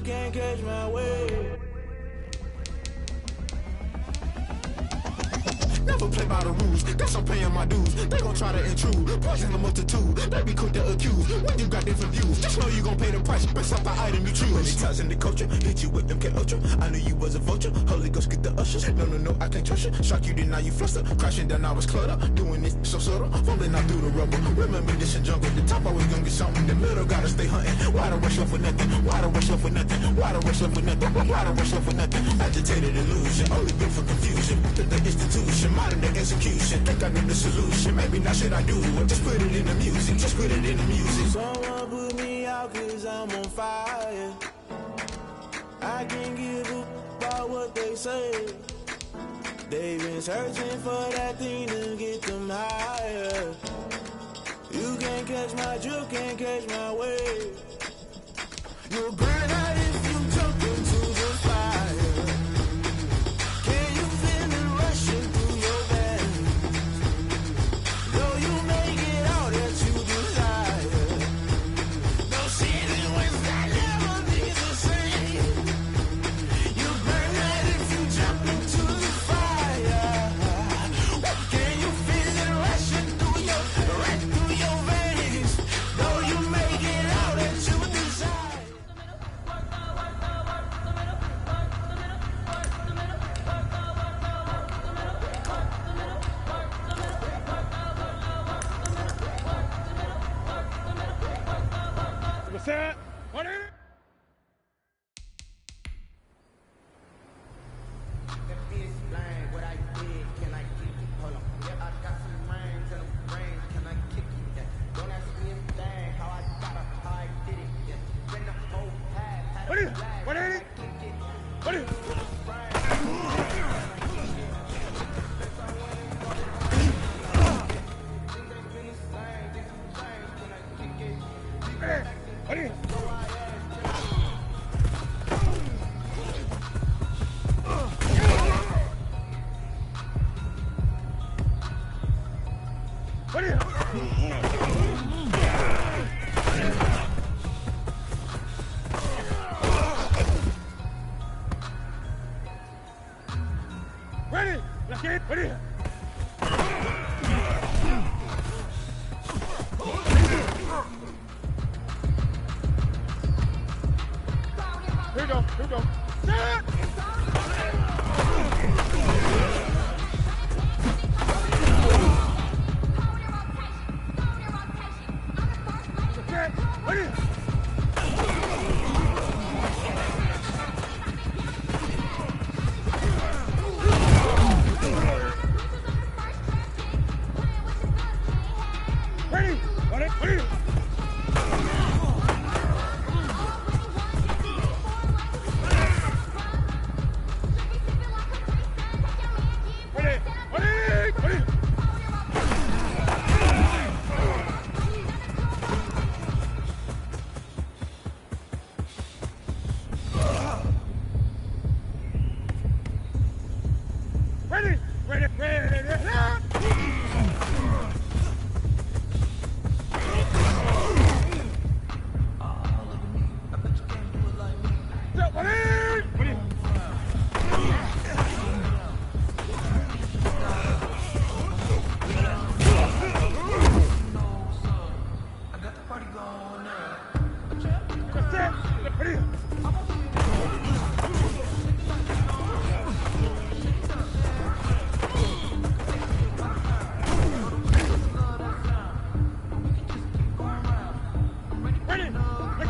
can't catch my wave. Never play by the rules, guess I'm paying my dues. They gon' try to intrude, poison the multitude. They be quick to accuse, when you got different views. Just know you gon' pay the price, based off the item you choose. Many times in the culture, hit you with MK Ultra. I knew you was a vulture, Holy Ghost get the ushers. No, I can't trust you. Shock you, then now you fluster. Crashing down, I was cluttered. Doing this so subtle, fumbling out through the rubble. Remember this in jungle, the top always gonna get something. The middle gotta stay hunting. Why the rush left with nothing? Why the rush left with nothing? Why the rush left with nothing? Why the rush left with nothing? Agitated illusion, only built for confusion. The institution, modern day execution. Think I know the solution, maybe not should I do it. Just put it in the music, just put it in the music. Someone put me out cause I'm on fire. I can't give a about what they say. They've been searching for that thing to get them higher. You can't catch my drift, can't catch my wave. You'll burn out if you jump into the fire. Can you feel it rushing through your veins? Though you make it all that you desire. No ceiling wins that never be the same. You burn out if you jump into the fire. Can you feel it rushing through your veins? Though you make it all that you desire. What's that? What is it? What I did, can I kick it? Hold on. Yeah, I got some rhymes and a brain. Can I kick it? Yeah. Don't ask me a thing. How I got it, how I did it. Yeah. Been the whole path. What is it? What is it? What is it? What is it? What is it? Ready? Let's get it. What is it? Here we go. Here we go. Set! What is it? Ready? What is it? What is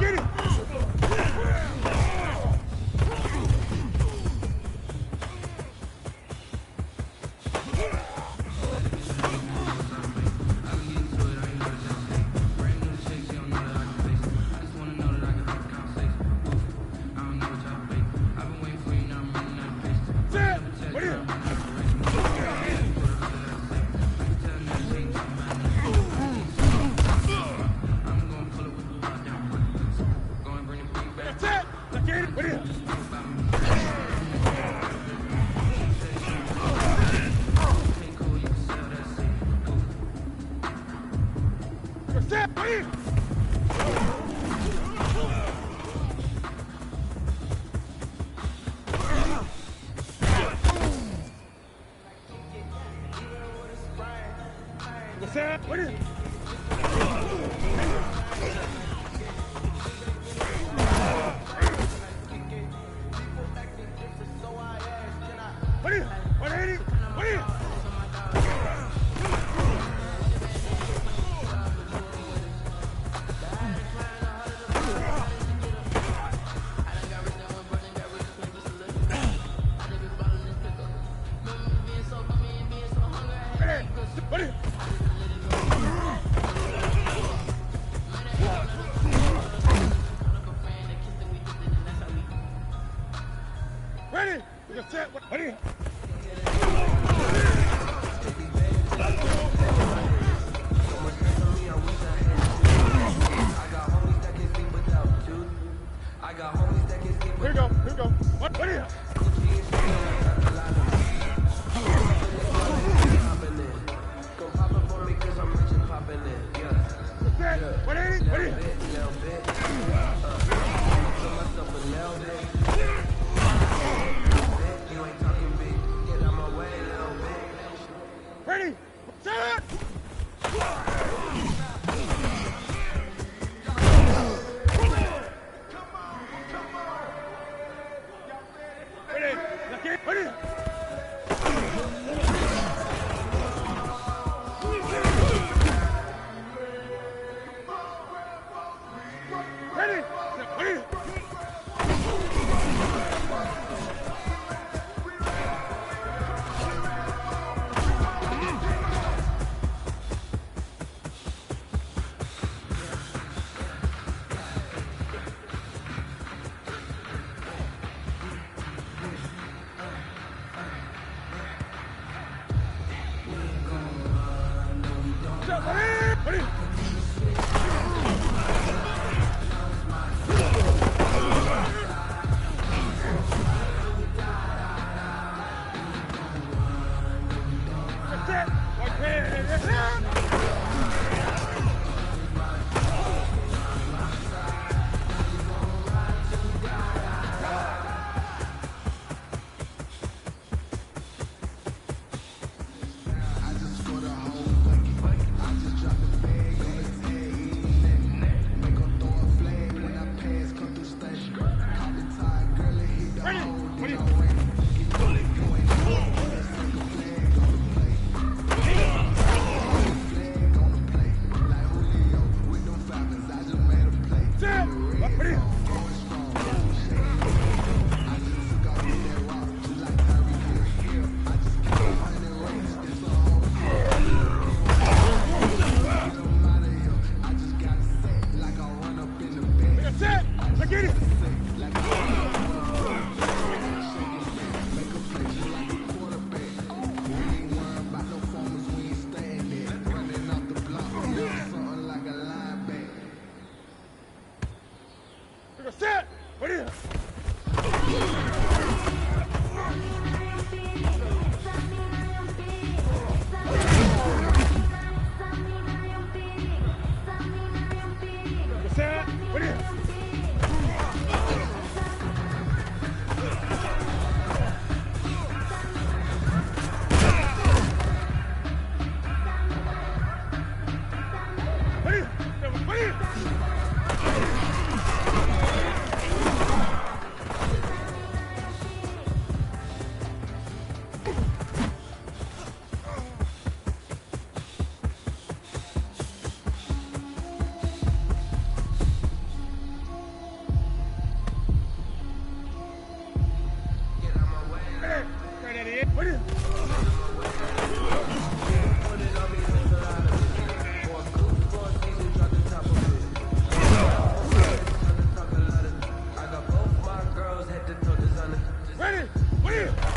it? set. What is it? What is it? 180? What is it? What is it? Ready? We got set. What is it? Here we go. Here we go. What is it? What is it? What is it? Ready? Set! Ready? Look it. Ready? Ready? Ready? Set! What is it? Set! What is it? What is it? Ready? What is it?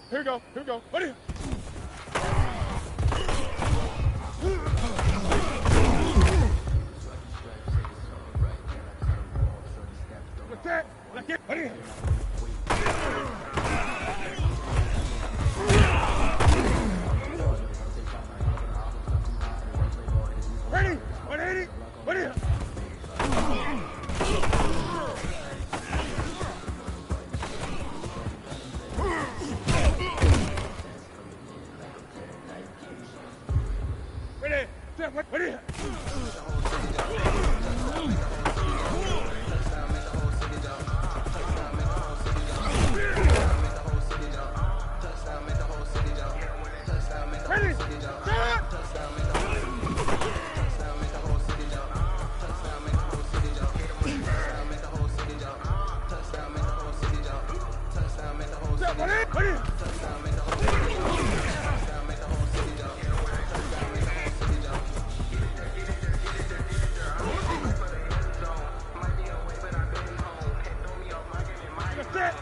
Here we go. Here we go. What is it? What's that? What is it? Ready? 180? What is it? Ready? Set! Touchdown, make the whole city jump. Touchdown, make the whole city jump. Touchdown, make the whole city jump. Touchdown, make the whole city jump. Touchdown, make the whole city jump. Touchdown, make the whole city jump. Ready? Touchdown, make the whole city jump. Touchdown, make the whole city jump. Touchdown, make the whole city jump. Set!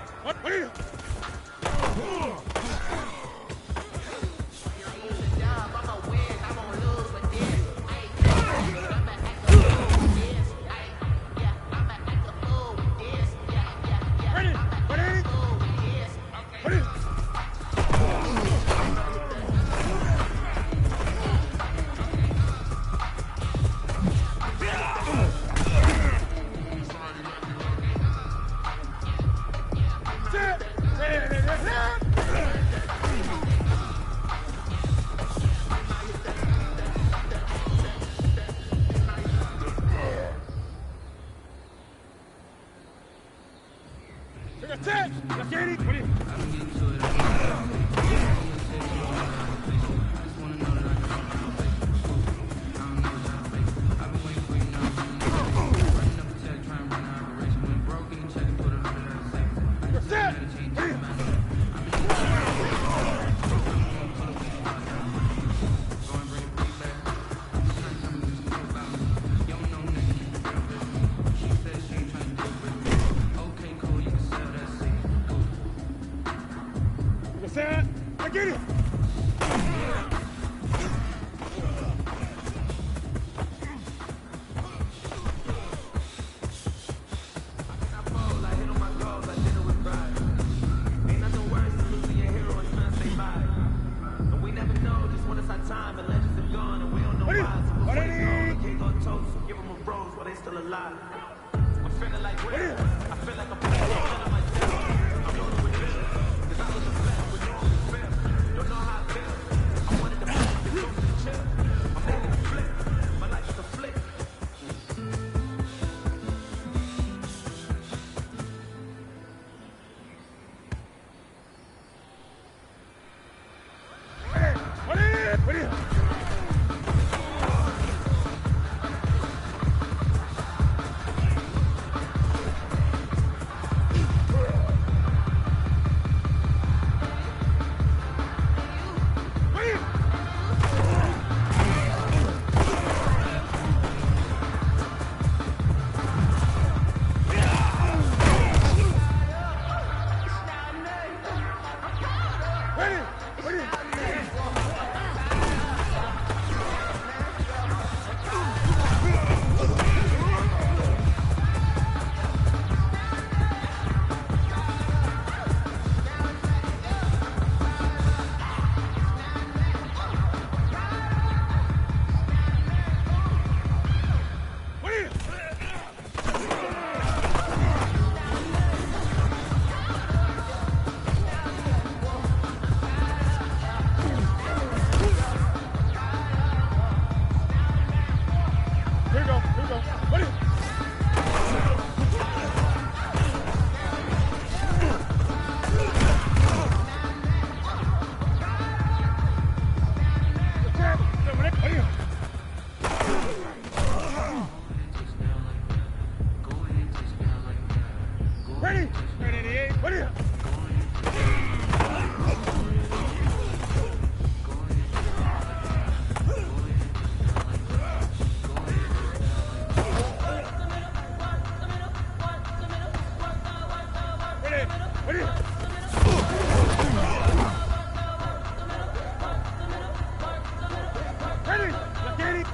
Ready? Get it!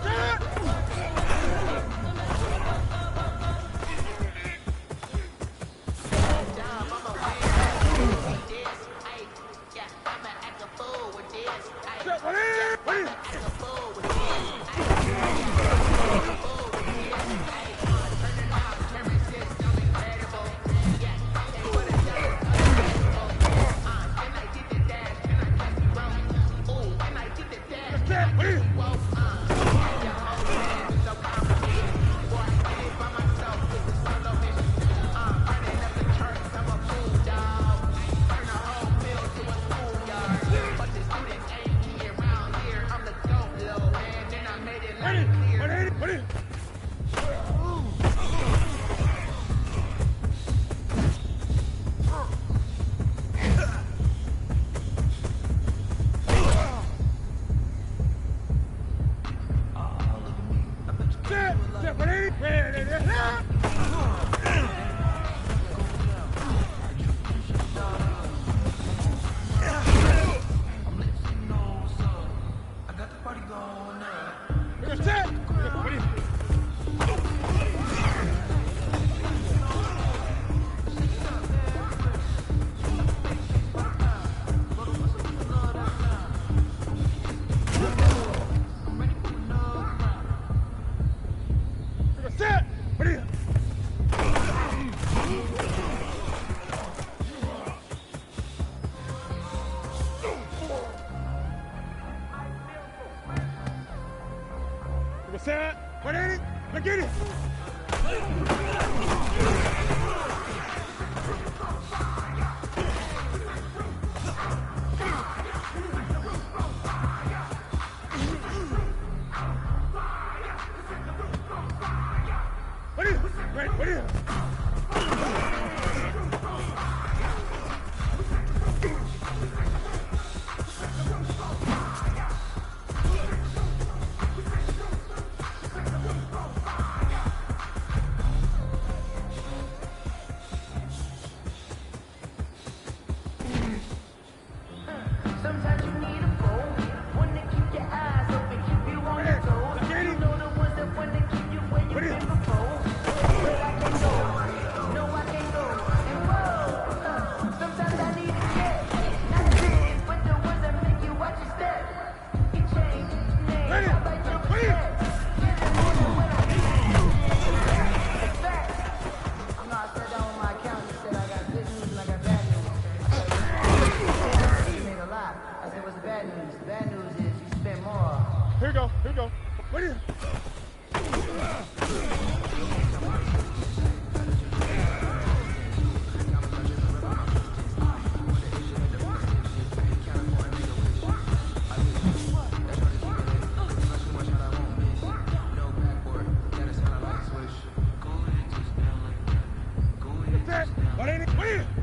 set. What ain't it? Look at it. What is it? Wait, what is it? Sometimes you need a phone, one to keep your eyes open, keep you on your toes. You know the ones that want to keep you where you've been before. But I can't go, no I can't go. And whoa, sometimes I need a check. Not this, but the ones that make you watch your step. You change name, how about your respect? Get the money when I need it. It's fact. You know I sat down with my accountant and said I got good news and I got bad news. I said, what's the bad news? The bad news is you spend more. Here we go, here we go. What is it? What ain't it? What is it?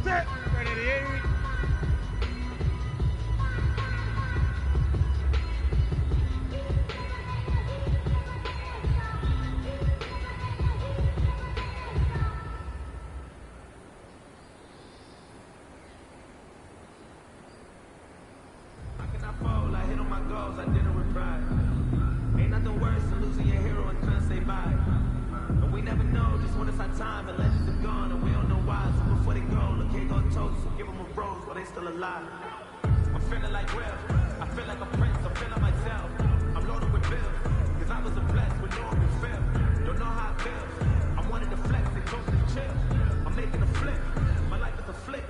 Set. Ready to eat. I did it with pride. Ain't nothing worse than losing your hero and can't say bye. But we never know just when it's our time and legends are gone and we don't know why. So before they go, look here go toast. So give them a rose while they still alive. I'm feeling like Will. I feel like a prince. I'm feeling myself. I'm loaded with bills. Cause I was a blessed with no open feel. Don't know how it feels. I'm wanting to flex and close to chill. I'm making a flip. My life is a flick.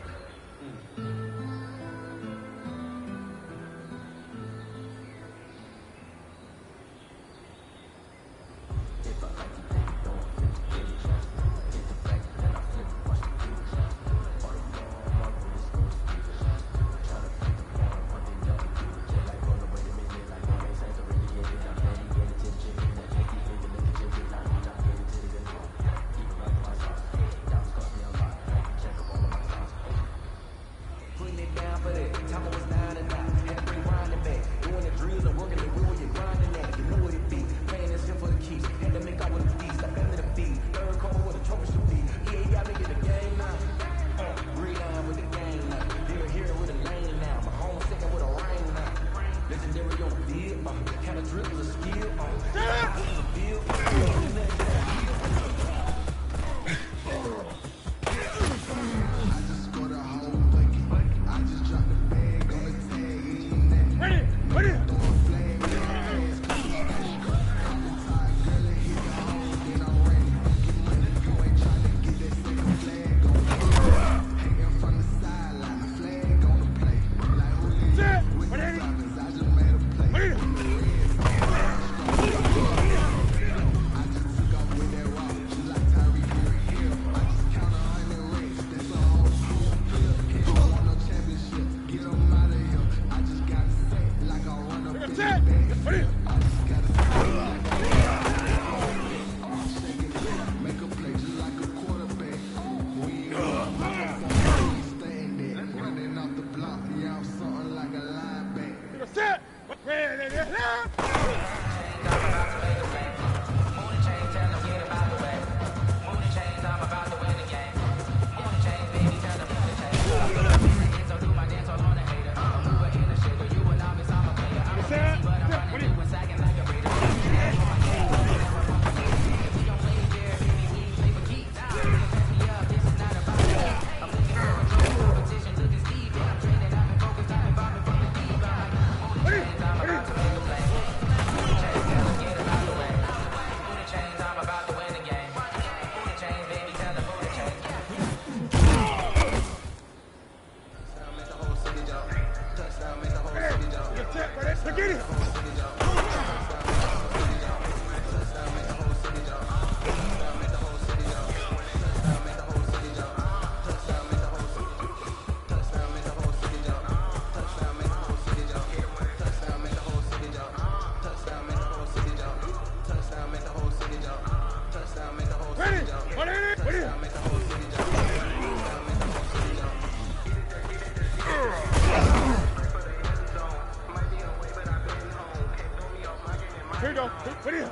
Here you go. What are you? What are you?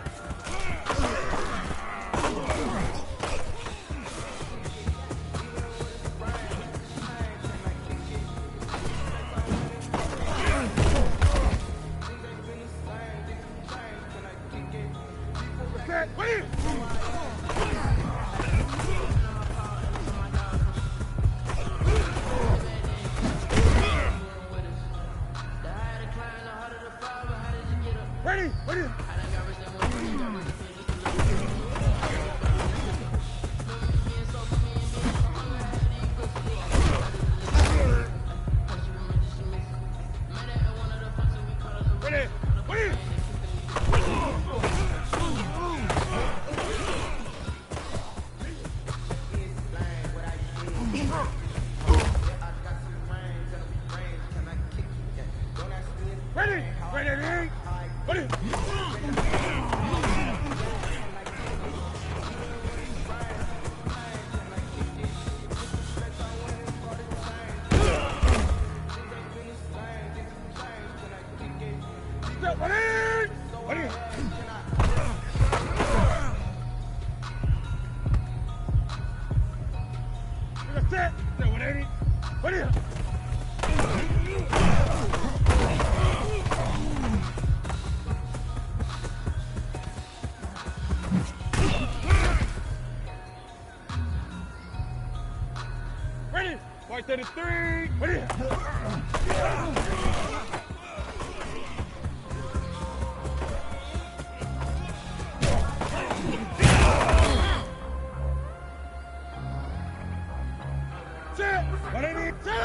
Ready? What are you? Ready? Ready? Ready? 180. What is it? Ready? White 33. What is it? Set! 180. Set!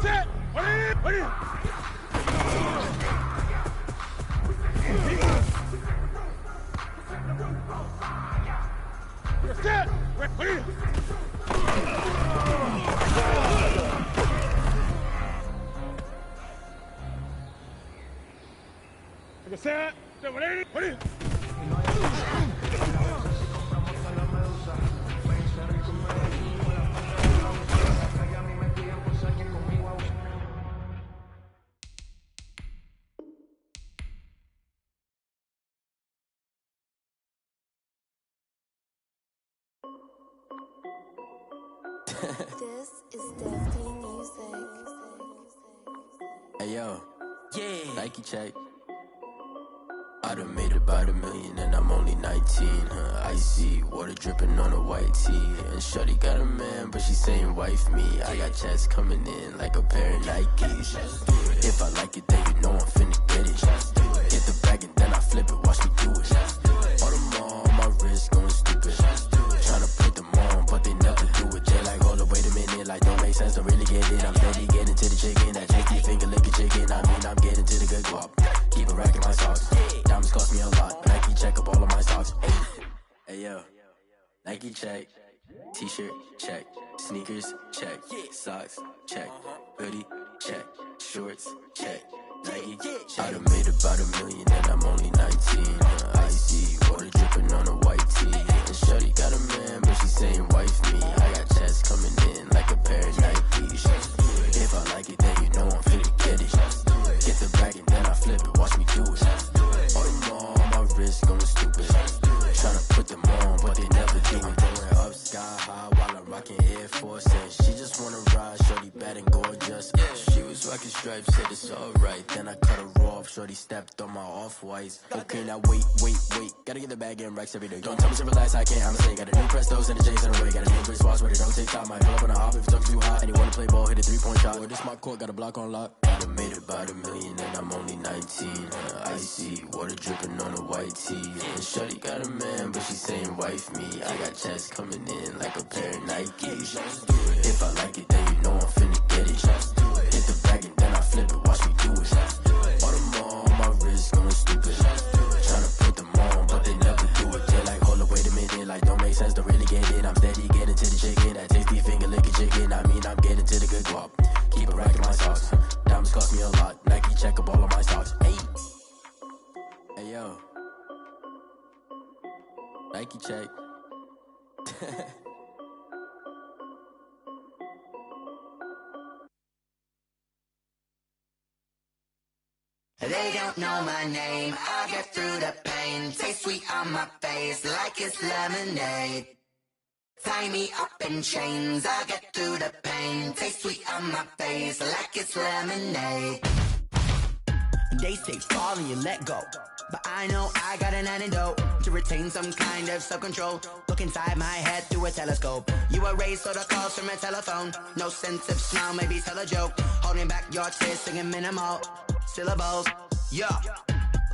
Set! 180. What is it? Set! What is it? Set! 180. What is it? This is Destiny Music. Hey yo, yeah, Nike check. I done made about $1 million and I'm only 19. Icy water dripping on a white tee. And shorty got a man, but she saying wife me. I got checks coming in like a pair of Nikes. If I like it, then you know I'm finna get it. Get the bag and then I flip it, watch me do it. All them on my wrist going stupid. Tryna put them on, but they never do it. They like, hold up, wait a minute, like don't make sense, don't really get it. I'm steady getting to the chicken, that tasty finger licking chicken. I mean, I'm getting to the good guap. Keep a rack in my socks. Diamonds cost me a lot. Nike check up all of my stocks. Hey yo, Nike check. T-shirt check. Sneakers check. Socks check. Hoodie check. Shorts check. Nike. I done made about $1 million and I'm only 19. Icy water dripping on a white tee. And shorty got a man, but she saying wife me. I got checks coming in like a pair of Nikes. If I like it, then you know I'm finna get it. Get the bag and then I flip it, watch me do it. All them on my wrist going stupid. Tryna put them on, but they never do it. Going up sky high while I'm rocking Air Force. And she just wanna ride, shorty bad and gorgeous. She was rocking stripes, said it's alright. Then I cut her off, shorty stepped on my off-whites. Okay, now wait. Gotta get the bag and racks every day. Don't tell me to relax, I can't, I'ma say. Got a new Prestos and a J's in the way. Got a new Chris Foss, but it don't take time. Might pull up on a hop if it's too hot. And you wanna play ball, hit a 3-point shot. Or this my court, got a block on lock. I done made about $1 million and I'm only 19. Icy water dripping on a white tee. And shorty got a man, but she saying wife me. I got checks coming in like a pair of Nikes. If I like it, then you know I'm finna get it. Hit the bag and then I flip it, watch me do it. All them on my wrist going stupid. Tryna put them on, but they never do it. They like, hold up, wait a minute, like don't make sense, don't really get it. I'm steady getting to the chicken, that tasty finger licking chicken. I mean, I'm getting to the good guap. Keep a rack in my socks. Diamonds cost me a lot. Nike check up all of my stocks. Hey yo, Nike check. They don't know my name, I get through the pain. Taste sweet on my face like it's lemonade. Tie me up in chains, I get through the pain. Taste sweet on my face like it's lemonade. They say fall and you let go, but I know I got an antidote to retain some kind of self-control. Look inside my head through a telescope. You erase all the calls from a telephone. No sense of smile, maybe tell a joke. Holding back your tears, singing minimal syllables. Yeah,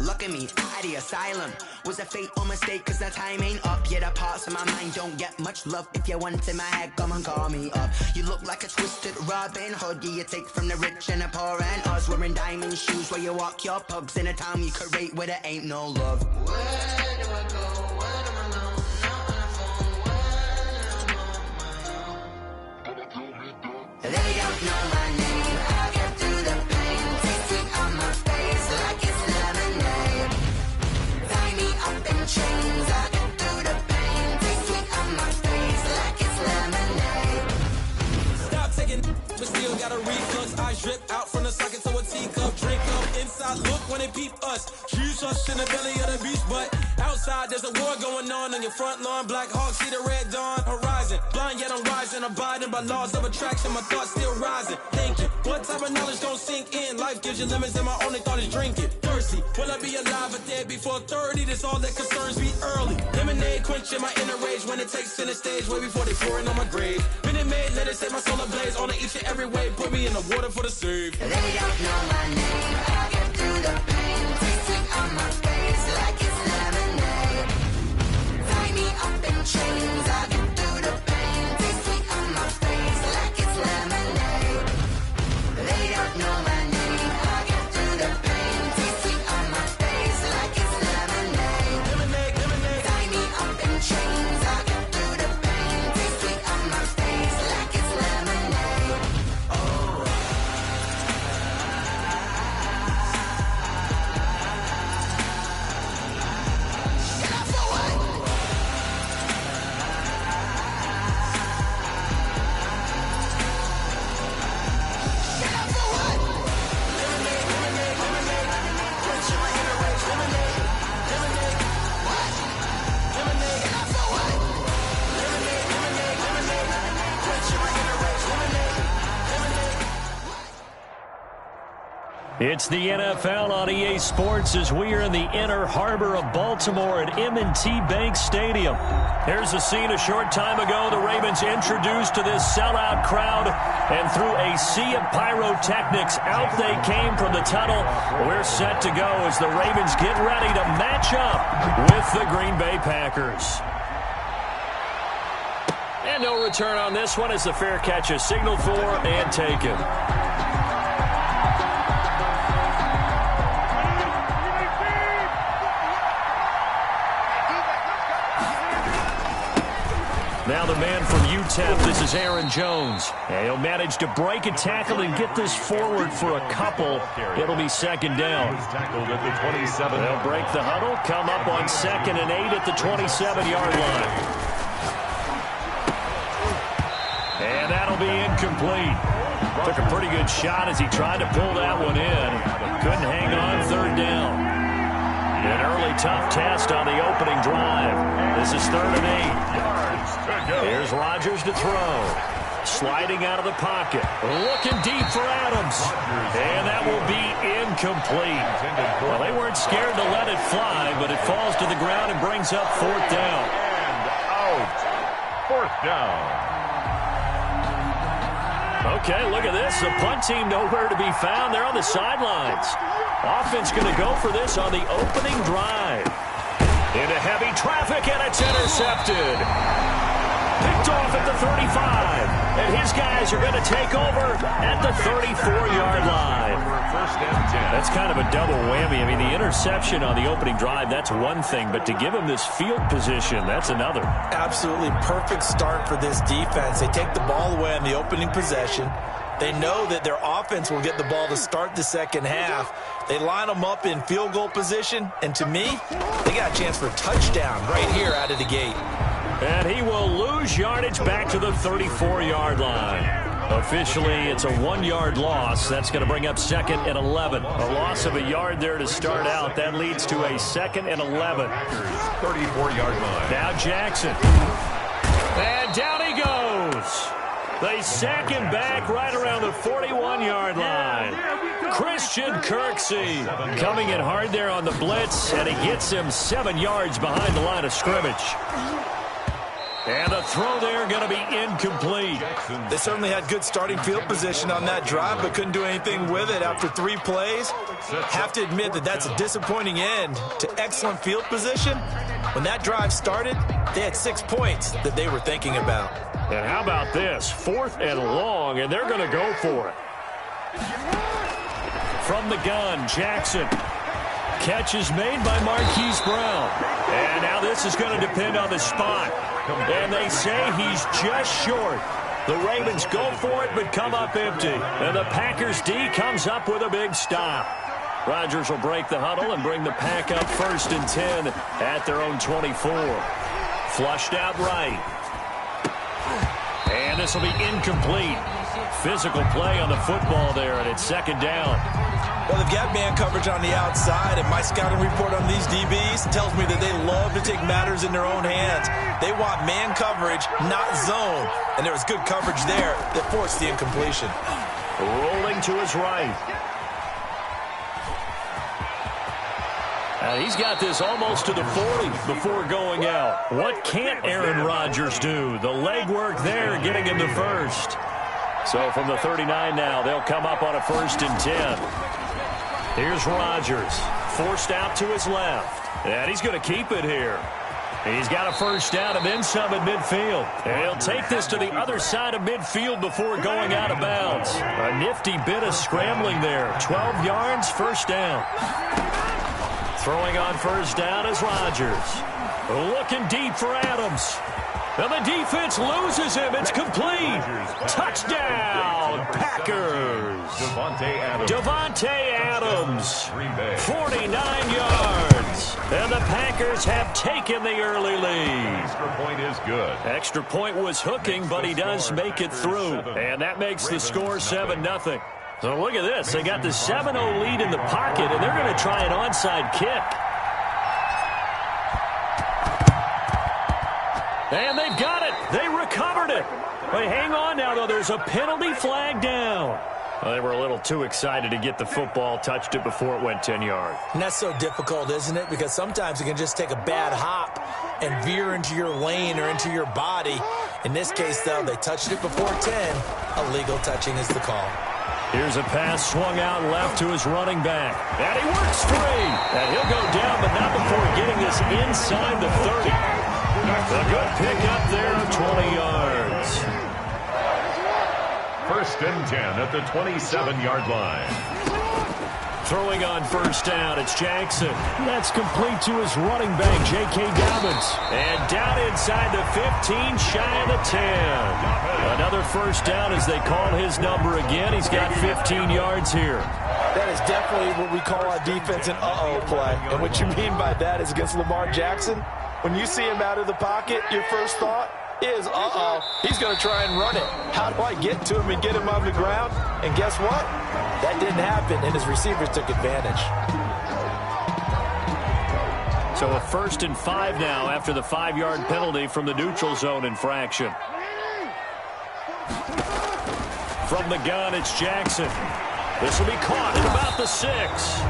look at me, out the asylum. Was a fate or mistake, cause the time ain't up. Yet the parts of my mind don't get much love. If you want in my head, come and call me up. You look like a twisted Robin Hood. You take from the rich and the poor and us. Wearing diamond shoes where you walk your pugs in a town you create where there ain't no love. Where do I go? Where do I go? Not on the phone. When I'm on my own. They don't know my name. I get through the pain. Taste sweet on my face like it's lemonade. Tie me up in chains. I get through the pain. Taste sweet on my face like it's lemonade. Stop taking, but still got got a reflux. I drip out from the socket to a teacup. Drink up inside, look when they peep us. Huge us in the belly of the beach, but outside there's a war going on your front lawn. Black Hawk, see the red dawn horizon. Blind yet I'm rising, abiding by laws of attraction. My thoughts still rising. Thinking, what type of knowledge gon' sink in? Life gives you lemons and my only thought is drinking. Thirsty, will I be alive or dead before 30? That's all that concerns me early. Lemonade quenching my inner rage when it takes center stage. Way before they pouring on my grave. Minute Maid, let it set my soul ablaze. On each and every way, put me in the water for the save. They don't know my name. I get through the pain. Taste sweet on my face like it's lemonade. Tie me up in chains. I get through the pain. Taste sweet on my face like it's lemonade. They don't know my name. I get through the pain. Taste sweet on my face like it's lemonade. Lemonade, lemonade. Tie me up in chains. I get through the pain. Taste sweet on my face like it's lemonade. It's the NFL on EA Sports as we are in the inner harbor of Baltimore at M&T Bank Stadium. Here's a scene a short time ago. The Ravens introduced to this sellout crowd, and through a sea of pyrotechnics, out they came from the tunnel. We're set to go as the Ravens get ready to match up with the Green Bay Packers. And no return on this one as the fair catch is signaled for and taken. Now the man from UTEP, this is Aaron Jones. And he'll manage to break a tackle and get this forward for a couple. It'll be second down. Tackled at the 27. They'll break the huddle, come up on 2nd and 8 at the 27-yard line. And that'll be incomplete. Took a pretty good shot as he tried to pull that one in. Couldn't hang on, 3rd down. An early tough test on the opening drive. This is 3rd and 8. Here's Rodgers to throw. Sliding out of the pocket. Looking deep for Adams. And that will be incomplete. Well, they weren't scared to let it fly, but it falls to the ground and brings up 4th down. And out. 4th down. Okay, look at this. The punt team nowhere to be found. They're on the sidelines. Offense going to go for this on the opening drive. Into heavy traffic, and it's intercepted. Picked off at the 35. And his guys are going to take over at the 34-yard line. That's kind of a double whammy. I mean, the interception on the opening drive, that's one thing. But to give him this field position, that's another. Absolutely perfect start for this defense. They take the ball away on the opening possession. They know that their offense will get the ball to start the second half. They line them up in field goal position. And to me, they got a chance for a touchdown right here out of the gate. And he will lose yardage back to the 34-yard line. Officially, it's a 1-yard loss. That's going to bring up 2nd and 11. A loss of a yard there to start out. That leads to a 2nd and 11. 34-yard line. Now Jackson. And down he goes. They sack him back right around the 41-yard line. Christian Kirksey coming in hard there on the blitz, and he gets him 7 yards behind the line of scrimmage. And the throw there going to be incomplete. They certainly had good starting field position on that drive, but couldn't do anything with it after 3 plays. Have to admit that that's a disappointing end to excellent field position. When that drive started, they had 6 points that they were thinking about. And how about this? 4th and long, and they're going to go for it. From the gun, Jackson. Catch is made by Marquise Brown. And now this is going to depend on the spot. And they say he's just short. The Ravens go for it but come up empty. And the Packers D comes up with a big stop. Rodgers will break the huddle and bring the Pack up 1st and 10 at their own 24. Flushed out right. And this will be incomplete. physical play on the football there, and it's second down. Well, they've got man coverage on the outside, and my scouting report on these DBs tells me that they love to take matters in their own hands. They want man coverage, not zone. And there was good coverage there that forced the incompletion. Rolling to his right. And he's got this almost to the 40 before going out. What can't Aaron Rodgers do? The legwork there getting him the first. So from the 39 now, they'll come up on a 1st and 10. Here's Rodgers, forced out to his left. And he's going to keep it here. He's got a first down and then some at midfield. And he'll take this to the other side of midfield before going out of bounds. A nifty bit of scrambling there. 12 yards, first down. Throwing on first down is Rodgers. Looking deep for Adams. And the defense loses him. It's complete. Touchdown, Packers. Devontae Adams, 49 yards. And the Packers have taken the early lead. Extra point is good. Extra point was hooking, but he does make it through. And that makes the score 7-0. So look at this. They got the 7-0 lead in the pocket, and they're going to try an onside kick. And they've got it. They recovered it. But hang on now, though. There's a penalty flag down. Well, they were a little too excited to get the football, touched it before it went 10 yards. And that's so difficult, isn't it? Because sometimes you can just take a bad hop and veer into your lane or into your body. In this case, though, they touched it before 10. Illegal touching is the call. Here's a pass swung out left to his running back. And he works free. And he'll go down, but not before getting this inside the 30. A good pick up there of 20 yards. 1st and 10 at the 27-yard line. Throwing on first down, it's Jackson. That's complete to his running back, J.K. Dobbins. And down inside the 15, shy of the 10. Another first down as they call his number again. He's got 15 yards here. That is definitely what we call on defense an uh-oh play. And what you mean by that is against Lamar Jackson, when you see him out of the pocket, your first thought is, uh-oh, he's going to try and run it. How do I get to him and get him on the ground? And guess what? That didn't happen, and his receivers took advantage. So a 1st and 5 now after the 5-yard penalty from the neutral zone infraction. From the gun, it's Jackson. This will be caught at about the 6.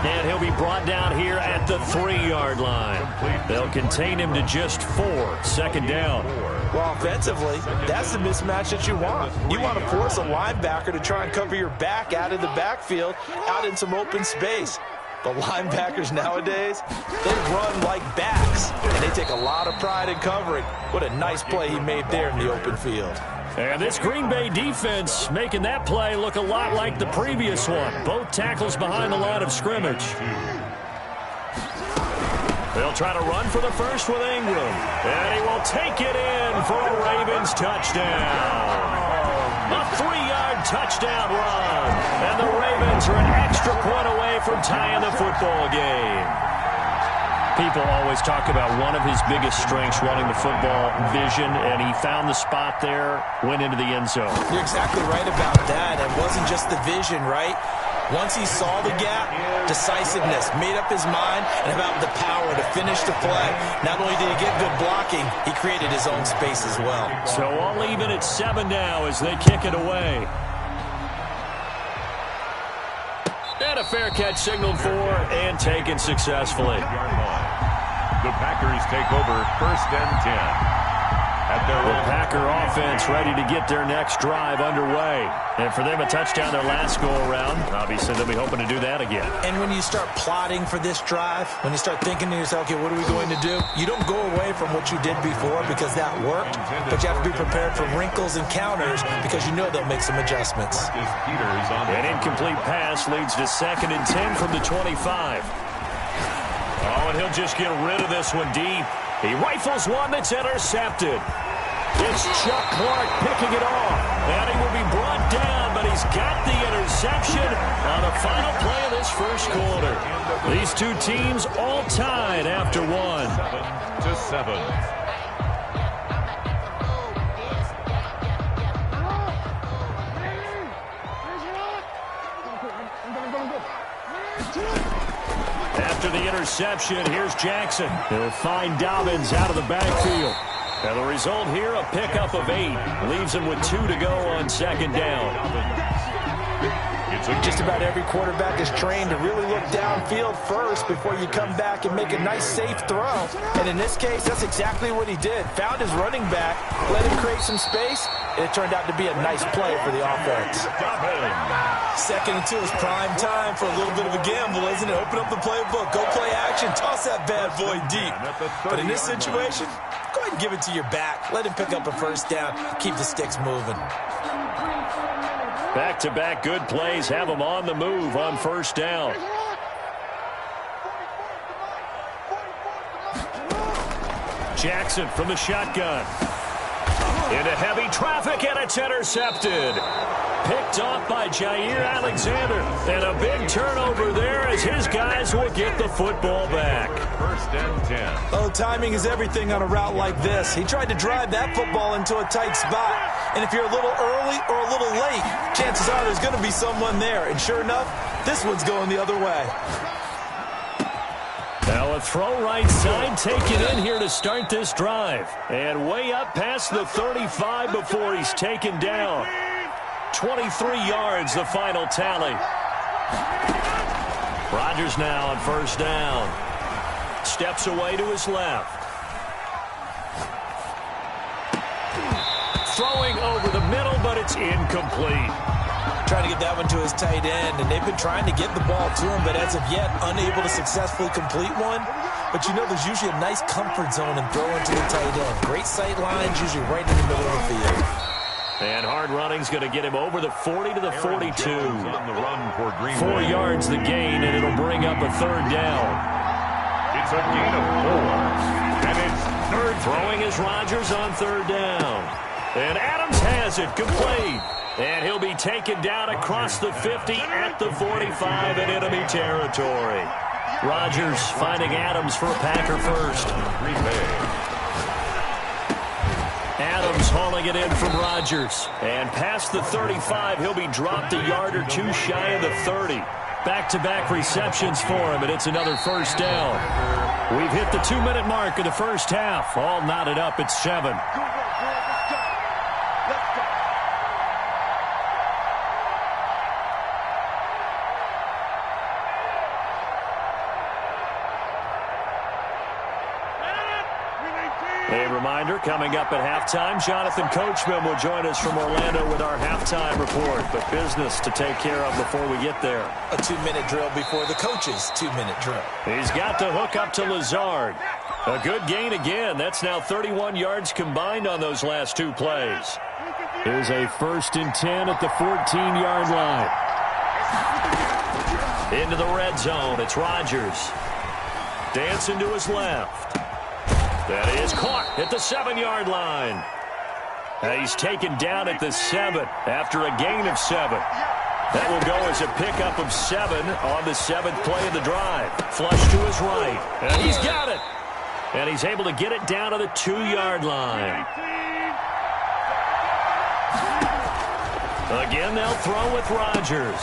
And he'll be brought down here at the 3-yard line. They'll contain him to just 4. 2nd down. Well, offensively, that's the mismatch that you want. You want to force a linebacker to try and cover your back out of the backfield, out in some open space. The linebackers nowadays, they run like backs, and they take a lot of pride in covering. What a nice play he made there in the open field. And this Green Bay defense making that play look a lot like the previous one. Both tackles behind the line of scrimmage. They'll try to run for the first with Ingram. And he will take it in for a Ravens touchdown. A 3-yard touchdown run. And the Ravens are an extra point away from tying the football game. People always talk about one of his biggest strengths running the football, vision, and he found the spot there, went into the end zone. You're exactly right about that. It wasn't just the vision, right? Once he saw the gap, decisiveness, made up his mind, and about the power to finish the play. Not only did he get good blocking, he created his own space as well. So all even at 7 now as they kick it away. And a fair catch signaled for and taken successfully. The Packers take over 1st and 10. The Packer offense ready to get their next drive underway. And for them, a touchdown their last go-around. Obviously, they'll be hoping to do that again. And when you start plotting for this drive, when you start thinking to yourself, okay, what are we going to do? You don't go away from what you did before because that worked, but you have to be prepared for wrinkles and counters because you know they'll make some adjustments. An incomplete pass leads to 2nd and 10 from the 25. Oh, and he'll just get rid of this one deep. He rifles one that's intercepted. It's Chuck Clark picking it off. And he will be brought down, but he's got the interception on the final play of this first quarter. These two teams all tied after 1. 7-7. After the interception, here's Jackson. He'll find Dobbins out of the backfield. And the result here, a pickup of 8. Leaves him with 2 to go on second down. Just about every quarterback is trained to really look downfield first before you come back and make a nice, safe throw. And in this case, that's exactly what he did. Found his running back, let him create some space, and it turned out to be a nice play for the offense. Second and 2 is prime time for a little bit of a gamble, isn't it? Open up the playbook, go play action, toss that bad boy deep. But in this situation, go ahead and give it to your back. Let him pick up a first down, keep the sticks moving. Back-to-back good plays have them on the move on first down. Jackson from the shotgun. Into heavy traffic, and it's intercepted. Picked off by Jair Alexander. And a big turnover there as his guys will get the football back. First and 10. Oh, timing is everything on a route like this. He tried to drive that football into a tight spot. And if you're a little early or a little late, chances are there's going to be someone there. And sure enough, this one's going the other way. Now a throw right side taken in here to start this drive. And way up past the 35 before he's taken down. 23 yards, the final tally. Rodgers now on first down. Steps away to his left. Throwing over the middle, but it's incomplete. Trying to get that one to his tight end, and they've been trying to get the ball to him, but as of yet, unable to successfully complete one. But you know there's usually a nice comfort zone in throwing to the tight end. Great sight lines, usually right in the middle of the field. And hard running's going to get him over the 40 to the 42. On the run for Green 4 Bay. yards the gain, and it'll bring up a third down. It's a gain of 4. And it's third. Throwing is Rodgers on third down. And Adams has it, complete. And he'll be taken down across the 50 at the 45 in enemy territory. Rodgers finding Adams for a Packer first. Green Bay. Adams hauling it in from Rodgers. And past the 35, he'll be dropped a yard or two shy of the 30. Back-to-back receptions for him, and it's another first down. We've hit the 2-minute mark of the first half. All knotted up at 7. A reminder, coming up at halftime, Jonathan Coachman will join us from Orlando with our halftime report. But business to take care of before we get there. A 2-minute drill before the coach's 2-minute drill. He's got the hook up to Lazard. A good gain again. That's now 31 yards combined on those last 2 plays. Here's a 1st and 10 at the 14-yard line. Into the red zone. It's Rodgers. Dancing to his left. That is caught at the 7-yard line. And he's taken down at the 7 after a gain of 7. That will go as a pickup of 7 on the 7th play of the drive. Flush to his right. And he's got it. And he's able to get it down to the 2-yard line. Again, they'll throw with Rodgers.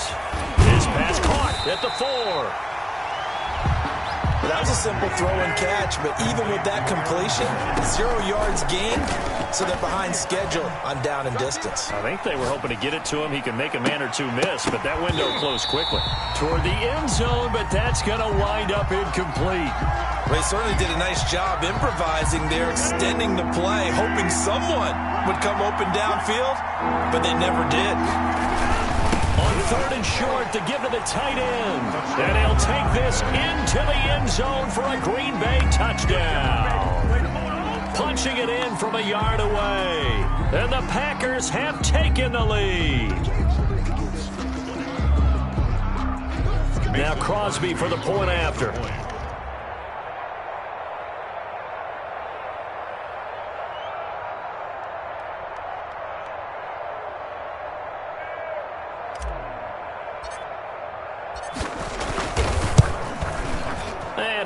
His pass caught at the 4. That was a simple throw and catch, but even with that completion, 0 yards gained, so they're behind schedule on down and distance. I think they were hoping to get it to him. He can make a man or two miss, but that window closed quickly. Toward the end zone, but that's going to wind up incomplete. They certainly did a nice job improvising there, extending the play, hoping someone would come open downfield, but they never did. On 3rd and short to give to the tight end. And he'll take this into the end zone for a Green Bay touchdown. Punching it in from a yard away. And the Packers have taken the lead. Now Crosby for the point after.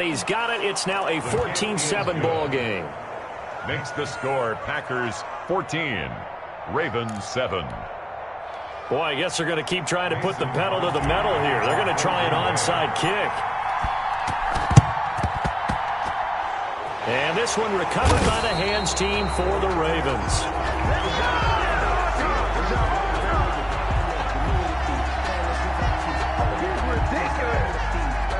He's got it. It's now a 14-7 ball game. Makes the score Packers 14, Ravens 7. Boy, I guess they're going to keep trying to put the pedal to the metal here. They're going to try an onside kick. And this one recovered by the hands team for the Ravens.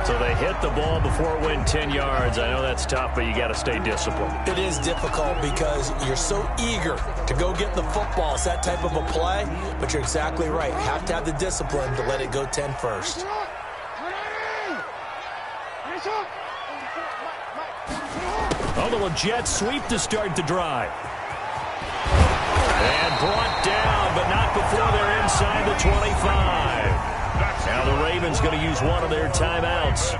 So they hit the ball before it went 10 yards. I know that's tough, but you got to stay disciplined. It is difficult because you're so eager to go get the football. It's that type of a play, but you're exactly right. You have to have the discipline to let it go 10 first. A little jet sweep to start the drive. And brought down, but not before they're inside the 25. Now the Ravens going to use one of their timeouts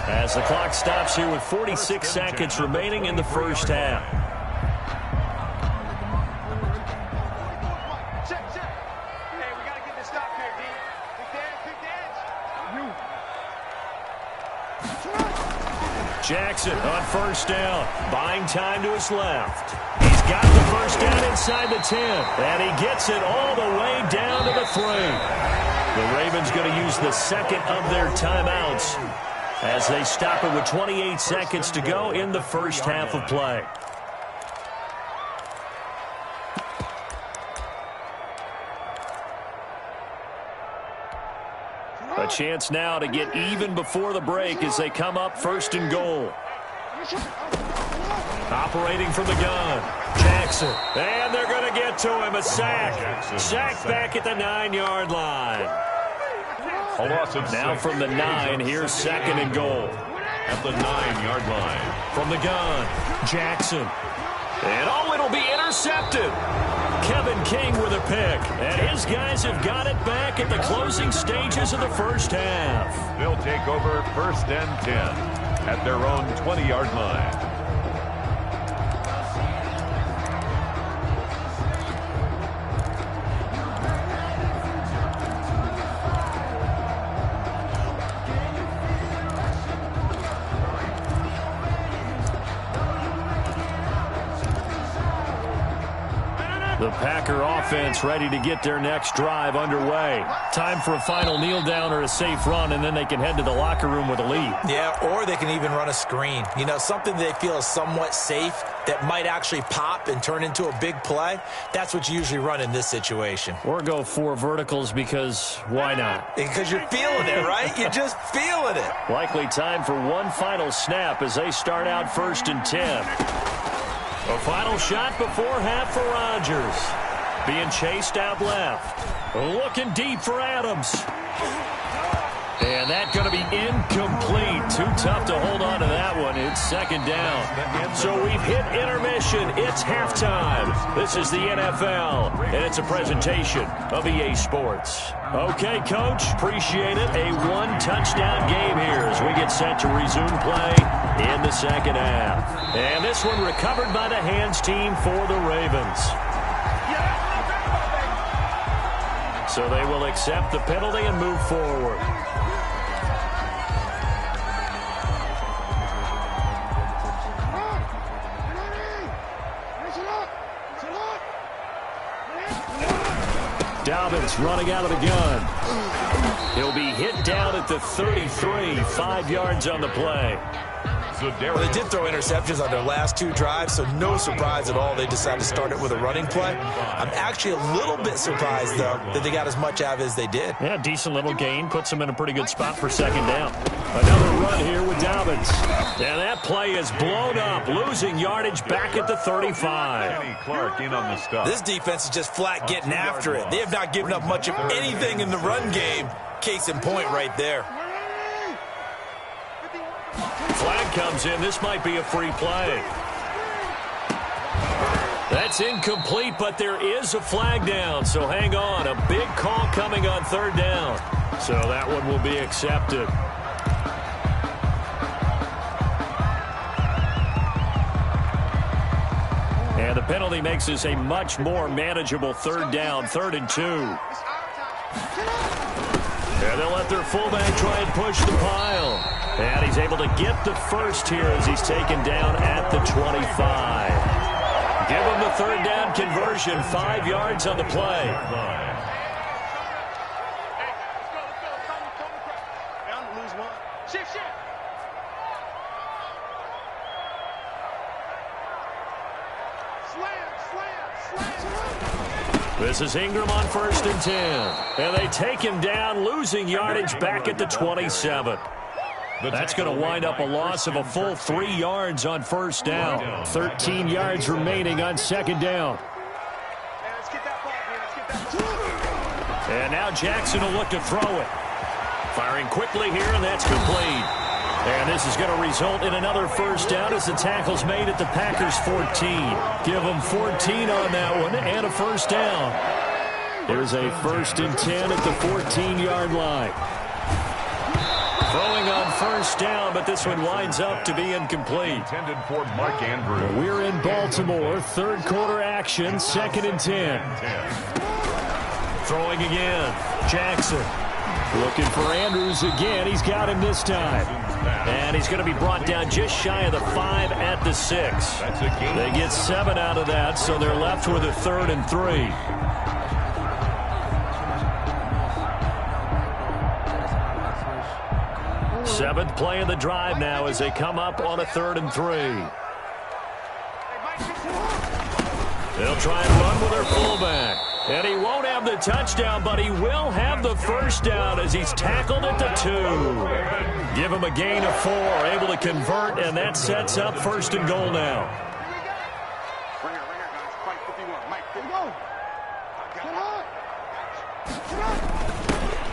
as the clock stops here with 46 seconds remaining in the first half. Hey, we got to get this stop here, D. Big Jackson on first down, buying time to his left. He's got the first down inside the 10, and he gets it all the way down to the 3. The Ravens going to use the second of their timeouts as they stop it with 28 seconds to go in the first half of play. A chance now to get even before the break as they come up first and goal. Operating from the gun, Jackson. And they're going to get to him, a sack. Sack back at the 9-yard line. A loss of 6. Now from the 9, here's second and goal. At the 9-yard line. From the gun, Jackson. And oh, it'll be intercepted. Kevin King with a pick. And his guys have got it back at the closing stages of the first half. They'll take over first and 10 at their own 20-yard line. The Packer offense ready to get their next drive underway. Time for a final kneel down or a safe run, and then they can head to the locker room with a lead. Yeah, or they can even run a screen. You know, something they feel is somewhat safe that might actually pop and turn into a big play. That's what you usually run in this situation. Or go 4 verticals because why not? Because you're feeling it, right? You're just feeling it. Likely time for one final snap as they start out first and 10. A final shot before half for Rodgers. Being chased out left. Looking deep for Adams. And that's going to be incomplete. Too tough to hold on to that one. It's second down. So we've hit intermission. It's halftime. This is the NFL, and it's a presentation of EA Sports. Okay, Coach, appreciate it. A one-touchdown game here as we get set to resume play in the second half. And this one recovered by the hands team for the Ravens. So they will accept the penalty and move forward. Dobbins running out of the gun. He'll be hit down at the 33, 5 yards on the play. Well, they did throw interceptions on their last 2 drives, so no surprise at all they decided to start it with a running play. I'm actually a little bit surprised, though, that they got as much out of it as they did. Yeah, decent little gain. Puts them in a pretty good spot for second down. Another run here with Dobbins. And that play is blown up, losing yardage back at the 35. Kenny Clark in on the stop. This defense is just flat getting after it. They have not given up much of anything in the run game. Case in point right there. Flag comes in. This might be a free play. That's incomplete, but there is a flag down, so hang on. A big call coming on third down. So that one will be accepted. And the penalty makes this a much more manageable third down, 3rd and 2. And they'll let their fullback try and push the pile. And he's able to get the first here as he's taken down at the 25. Give him the third down conversion, 5 yards on the play. Shift. Slam. This is Ingram on 1st and 10. And they take him down, losing yardage back at the 27. That's going to wind up a loss of a full 3 yards on 1st down. 13 yards remaining on 2nd down. And now Jackson will look to throw it. Firing quickly here, and that's complete. And this is going to result in another 1st down as the tackle's made at the Packers' 14. Give them 14 on that one and a 1st down. There's a 1st and 10 at the 14-yard line. Throwing on 1st down, but this one winds up to be incomplete. Intended for Mark Andrews. We're in Baltimore. 3rd quarter action, 2nd and 10. Throwing again. Jackson. Looking for Andrews again. He's got him this time. And he's going to be brought down just shy of the 5 at the 6. They get 7 out of that, so they're left with a 3rd and 3. Seventh play of the drive now as they come up on a 3rd and 3. They'll try and run with their fullback. And he won't have the touchdown, but he will have the 1st down as he's tackled at the 2. Give him a gain of 4, able to convert, and that sets up 1st and goal now.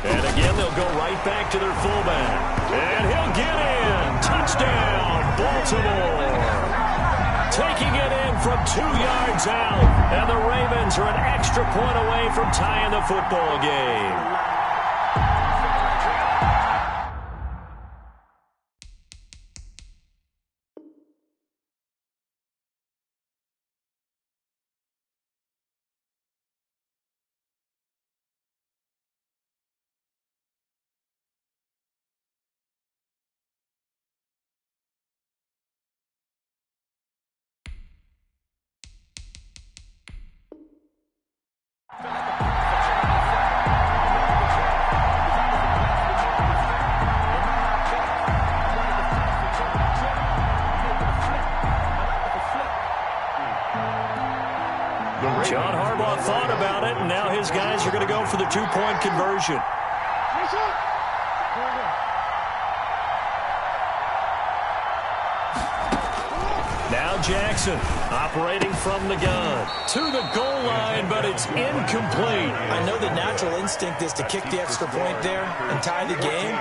And again, they'll go right back to their fullback. And he'll get in. Touchdown, Baltimore. Taking it in from 2 yards out. And the Ravens are an extra point away from tying the football game. John Harbaugh thought about it, and now his guys are going to go for the 2-point conversion. Now Jackson operating from the gun to the goal line, but it's incomplete. I know the natural instinct is to kick the extra point there and tie the game,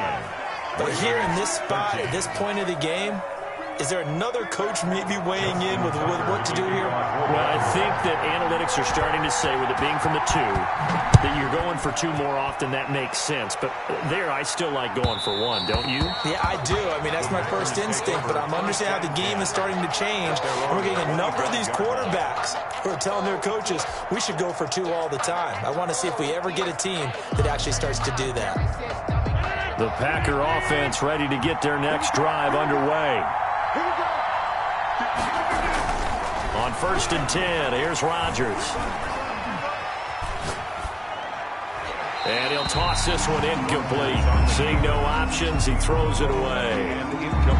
but here in this spot, at this point of the game, is there another coach maybe weighing in with what to do here? Well, I think that analytics are starting to say, with it being from the 2, that you're going for 2 more often. That makes sense. But there, I still like going for 1, don't you? Yeah, I do. I mean, that's my first instinct. But I'm understanding how the game is starting to change. And we're getting a number of these quarterbacks who are telling their coaches, we should go for 2 all the time. I want to see if we ever get a team that actually starts to do that. The Packer offense ready to get their next drive underway. On 1st and 10, here's Rodgers. And he'll toss this one incomplete. Seeing no options, he throws it away.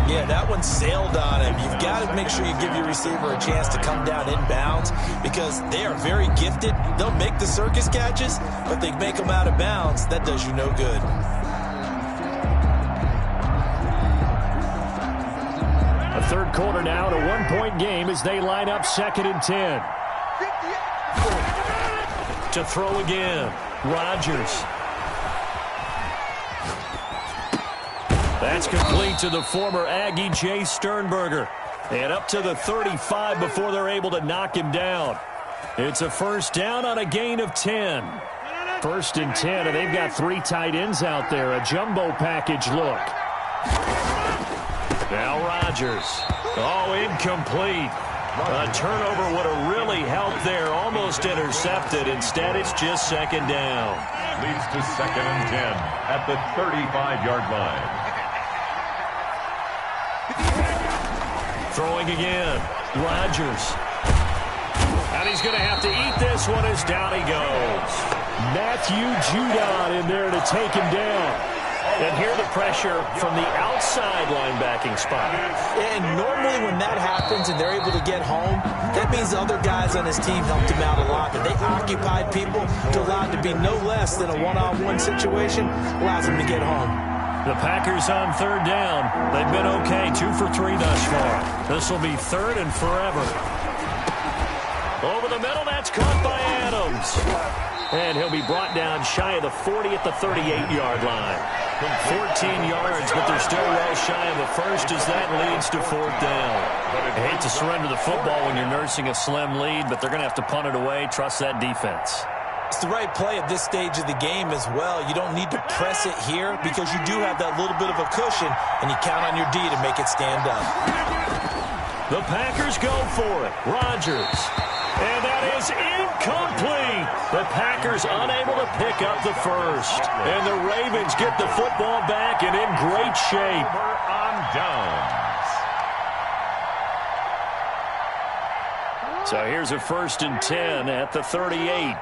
Yeah, that one sailed on him. You've got to make sure you give your receiver a chance to come down inbounds because they are very gifted. They'll make the circus catches, but they make them out of bounds. That does you no good. A 3rd quarter now, and a 1-point game as they line up 2nd and 10. To throw again, Rodgers. That's complete to the former Aggie, Jay Sternberger. And up to the 35 before they're able to knock him down. It's a 1st down on a gain of 10. 1st and 10, and they've got 3 tight ends out there. A jumbo package look. Now Rodgers. Oh, incomplete. A turnover would have really helped there. Almost intercepted. Instead, it's just 2nd down. Leads to 2nd and 10 at the 35-yard line. Throwing again. Rodgers. And he's going to have to eat this one as down he goes. Matthew Judon in there to take him down. And here the pressure from the outside linebacking spot. And normally when that happens and they're able to get home, that means the other guys on his team helped him out a lot. That they occupied people to allow it to be no less than a one-on-one situation, allows him to get home. The Packers on third down. They've been okay, 2 for 3 thus far. This will be third and forever. Over the middle, that's caught by Adams. And he'll be brought down shy of the 40 at the 38-yard line. 14 yards, but they're still well shy of the first as that leads to fourth down. I hate to surrender the football when you're nursing a slim lead, but they're going to have to punt it away. Trust that defense. It's the right play at this stage of the game as well. You don't need to press it here because you do have that little bit of a cushion, and you count on your D to make it stand up. The Packers go for it. Rodgers. And that is incomplete. The Packers unable to pick up the first. And the Ravens get the football back and in great shape. On downs. So here's a 1st and 10 at the 38.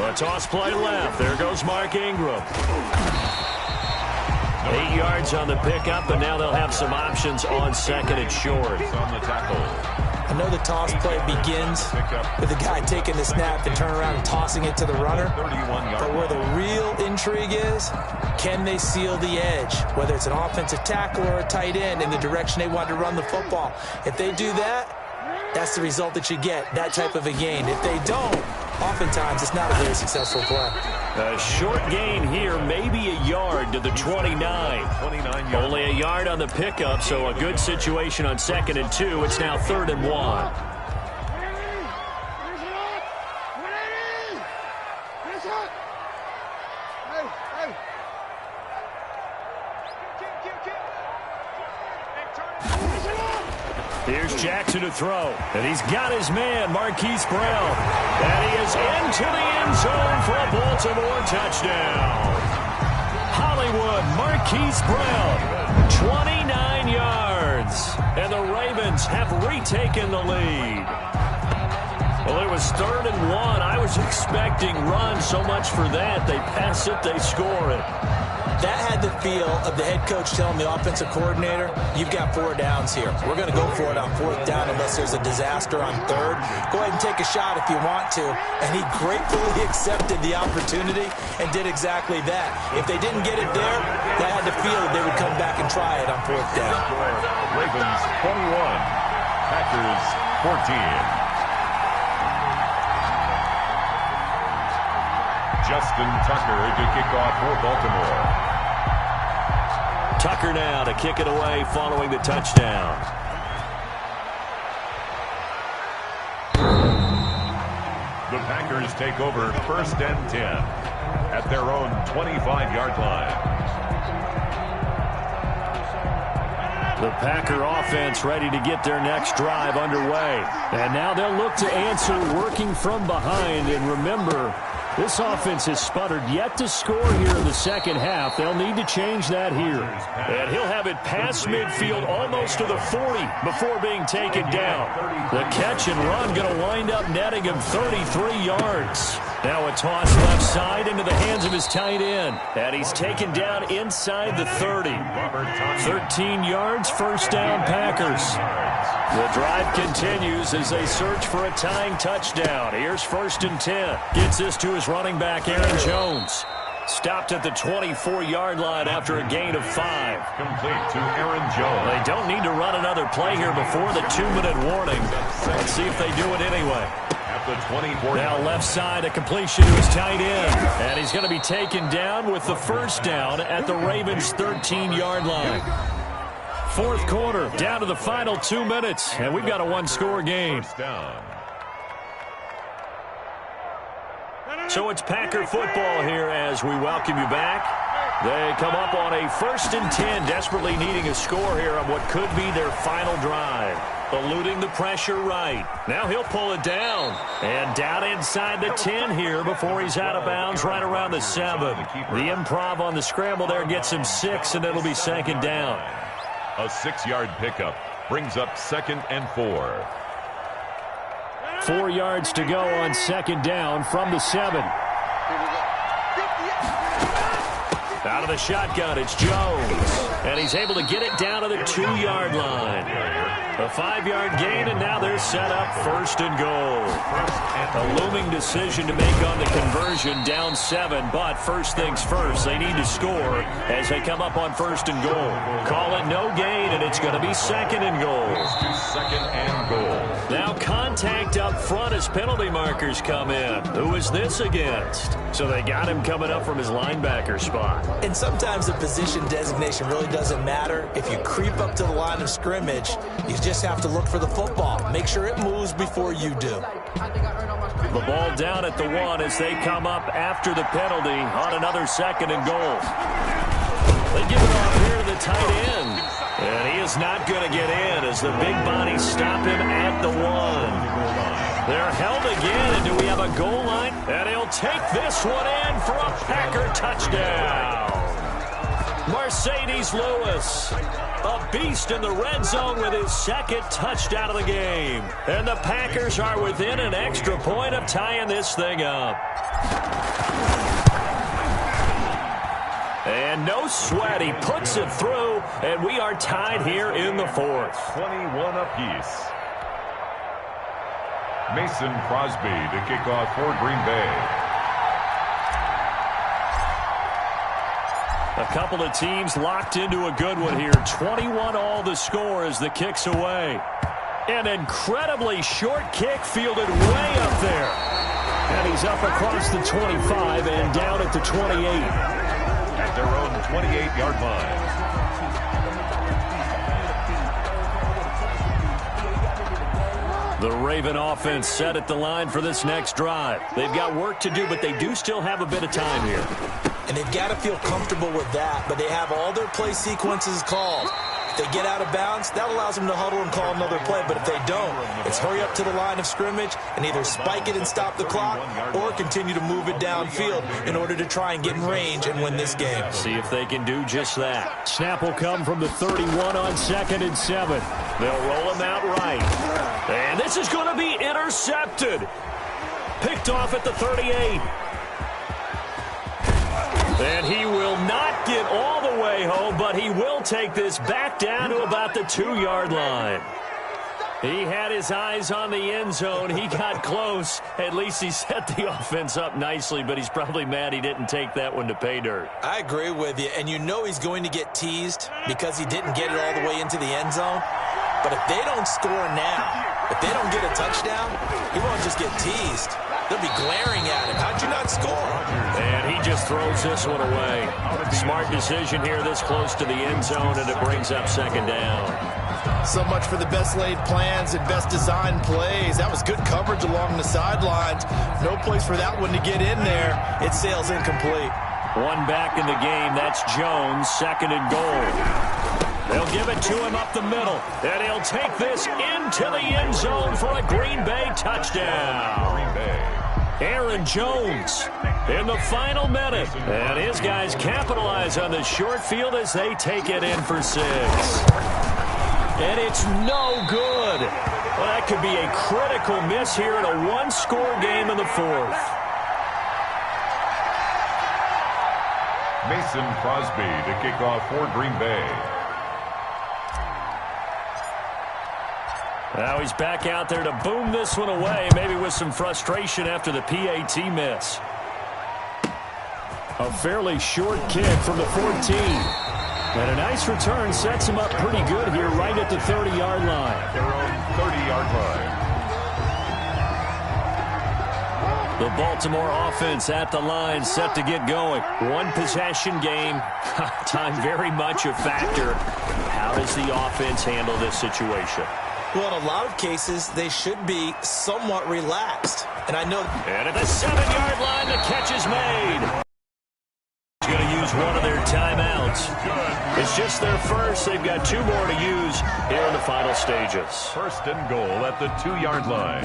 A toss play left. There goes Mark Ingram. 8 yards on the pickup, and now they'll have some options on second and short. On the tackle. I know the toss play begins with the guy taking the snap and turn around and tossing it to the runner. But where the real intrigue is, can they seal the edge? Whether it's an offensive tackle or a tight end in the direction they want to run the football. If they do that, that's the result that you get, that type of a gain. If they don't, oftentimes it's not a very successful play. A short gain here, maybe a yard to the 29. Only a yard on the pickup, so a good situation on 2nd and 2. It's now 3rd and 1. Here's Jackson to throw, and he's got his man, Marquise Brown. And he is into the end zone for a Baltimore touchdown. Hollywood, Marquise Brown, 29 yards. And the Ravens have retaken the lead. Well, it was 3rd and 1. I was expecting run, so much for that. They pass it, they score it. That had the feel of the head coach telling the offensive coordinator, you've got 4 downs here. We're going to go for it on 4th down unless there's a disaster on 3rd. Go ahead and take a shot if you want to. And he gratefully accepted the opportunity and did exactly that. If they didn't get it there, they had the feel that they would come back and try it on 4th down. Ravens 21, Packers 14. Justin Tucker to kick off for Baltimore. Tucker now to kick it away following the touchdown. The Packers take over 1st and 10 at their own 25-yard line. The Packer offense ready to get their next drive underway. And now they'll look to answer working from behind. And remember, this offense has sputtered yet to score here in the second half. They'll need to change that here. And he'll have it past midfield almost to the 40 before being taken down. The catch and run going to wind up netting him 33 yards. Now a toss left side into the hands of his tight end. And he's taken down inside the 30. 13 yards, 1st down Packers. The drive continues as they search for a tying touchdown. Here's 1st and 10. Gets this to his running back, Aaron Jones. Stopped at the 24-yard line after a gain of 5. Complete to Aaron Jones. They don't need to run another play here before the 2-minute warning. Let's see if they do it anyway. At the 24. Now left side, a completion to his tight end. And he's going to be taken down with the 1st down at the Ravens' 13-yard line. 4th quarter, down to the final 2 minutes, and we've got a 1-score game. So it's Packer football here as we welcome you back. They come up on a 1st and 10, desperately needing a score here on what could be their final drive. Eluding the pressure right. Now he'll pull it down. And down inside the 10 here before he's out of bounds right around the 7. The improv on the scramble there gets him 6, and it'll be 2nd down. A 6-yard pickup brings up 2nd and 4. 4 yards to go on 2nd down from the 7. Here we go. Out of the shotgun, it's Jones. And he's able to get it down to the 2-yard line. A 5-yard gain, and now they're set up 1st and goal. A looming decision to make on the conversion, down 7, but first things first, they need to score as they come up on 1st and goal. Call it no gain, and it's going to be 2nd and goal. 2nd and goal. Now contact up front as penalty markers come in. Who is this against? So they got him coming up from his linebacker spot. And sometimes the position designation really doesn't matter. If you creep up to the line of scrimmage, you just have to look for the football. Make sure it moves before you do. The ball down at the 1 as they come up after the penalty on another 2nd and goal. They give it off here to the tight end. And he is not going to get in as the big bodies stop him at the 1. They're held again, and do we have a goal line? And he'll take this one in for a Packer touchdown. Mercedes Lewis, a beast in the red zone with his 2nd touchdown of the game. And the Packers are within an extra point of tying this thing up. And no sweat, he puts it through, and we are tied here in the 4th. 21 apiece. Mason Crosby to kick off for Green Bay. A couple of teams locked into a good one here. 21 all the score as the kick's away. An incredibly short kick fielded way up there. And he's up across the 25 and down at the 28. At their own 28-yard line. The Raven offense set at the line for this next drive. They've got work to do, but they do still have a bit of time here. And they've got to feel comfortable with that, but they have all their play sequences called. If they get out of bounds, that allows them to huddle and call another play. But if they don't, it's hurry up to the line of scrimmage and either spike it and stop the clock or continue to move it downfield in order to try and get in range and win this game. See if they can do just that. Snap will come from the 31 on 2nd and 7. They'll roll him out right. And this is going to be intercepted. Picked off at the 38. And he will not get all the way home, but he will take this back down to about the 2-yard line. He had his eyes on the end zone. He got close. At least he set the offense up nicely, but he's probably mad he didn't take that one to pay dirt. I agree with you, and you know he's going to get teased because he didn't get it all the way into the end zone. But if they don't score now, if they don't get a touchdown, he won't just get teased. They'll be glaring at him. How'd you not score? And he just throws this one away. Smart decision here this close to the end zone, and it brings up 2nd down. So much for the best laid plans and best designed plays. That was good coverage along the sidelines. No place for that one to get in there. It sails incomplete. One back in the game. That's Jones, 2nd and goal. They'll give it to him up the middle, and he'll take this into the end zone for a Green Bay touchdown. Green Bay. Aaron Jones in the final minute, and his guys capitalize on the short field as they take it in for 6. And it's no good. Well, that could be a critical miss here in a one-score game in the 4th. Mason Crosby to kick off for Green Bay. Now he's back out there to boom this one away, maybe with some frustration after the PAT miss. A fairly short kick from the 14. And a nice return sets him up pretty good here right at the 30-yard line. Their own 30-yard line. The Baltimore offense at the line, set to get going. One possession game. Time very much a factor. How does the offense handle this situation? Well, in a lot of cases, they should be somewhat relaxed. And I know... And at the 7-yard line, the catch is made. He's going to use one of their timeouts. It's just their first. They've got 2 more to use here in the final stages. 1st and goal at the 2-yard line.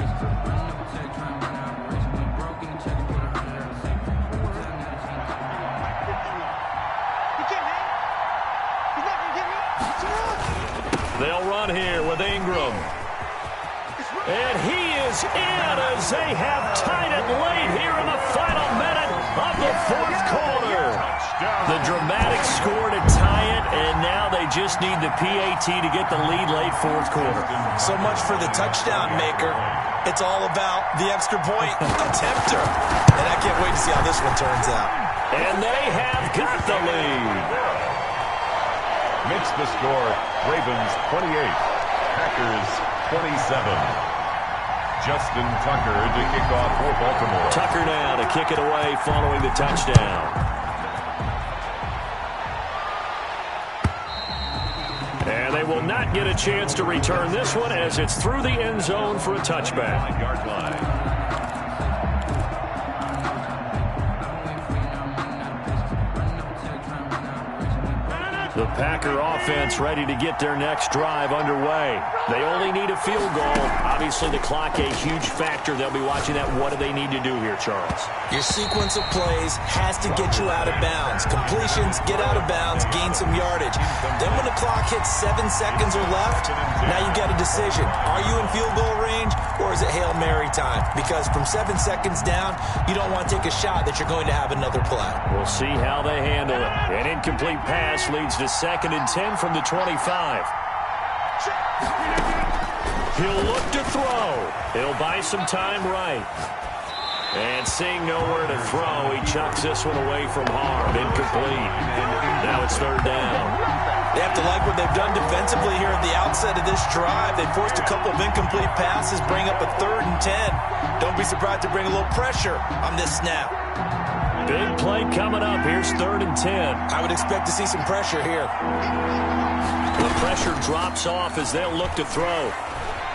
They'll run here with Ingram. And he is in as they have tied it late here in the final minute of the 4th quarter. The dramatic score to tie it, and now they just need the PAT to get the lead late fourth quarter. So much for the touchdown maker. It's all about the extra point attempter. And I can't wait to see how this one turns out. And they have got the lead. Makes the score Ravens 28, Packers 27. Justin Tucker to kick off for Baltimore. Tucker now to kick it away following the touchdown. And they will not get a chance to return this one as it's through the end zone for a touchback. 9-yard line. The Packer offense ready to get their next drive underway. They only need a field goal. Obviously, the clock a huge factor. They'll be watching that. What do they need to do here, Charles? Your sequence of plays has to get you out of bounds. Completions, get out of bounds, gain some yardage. Then when the clock hits 7 seconds or left, now you've got a decision. Are you in field goal range, or is it Hail Mary time? Because from 7 seconds down, you don't want to take a shot that you're going to have another play. We'll see how they handle it. An incomplete pass leads to 2nd and 10 from the 25. He'll look to throw. He'll buy some time right. And seeing nowhere to throw, he chucks this one away from harm. Incomplete. Now it's 3rd down. They have to like what they've done defensively here at the outset of this drive. They forced a couple of incomplete passes, bring up a 3rd and 10. Don't be surprised to bring a little pressure on this snap. Big play coming up. Here's 3rd and 10. I would expect to see some pressure here. The pressure drops off as they'll look to throw.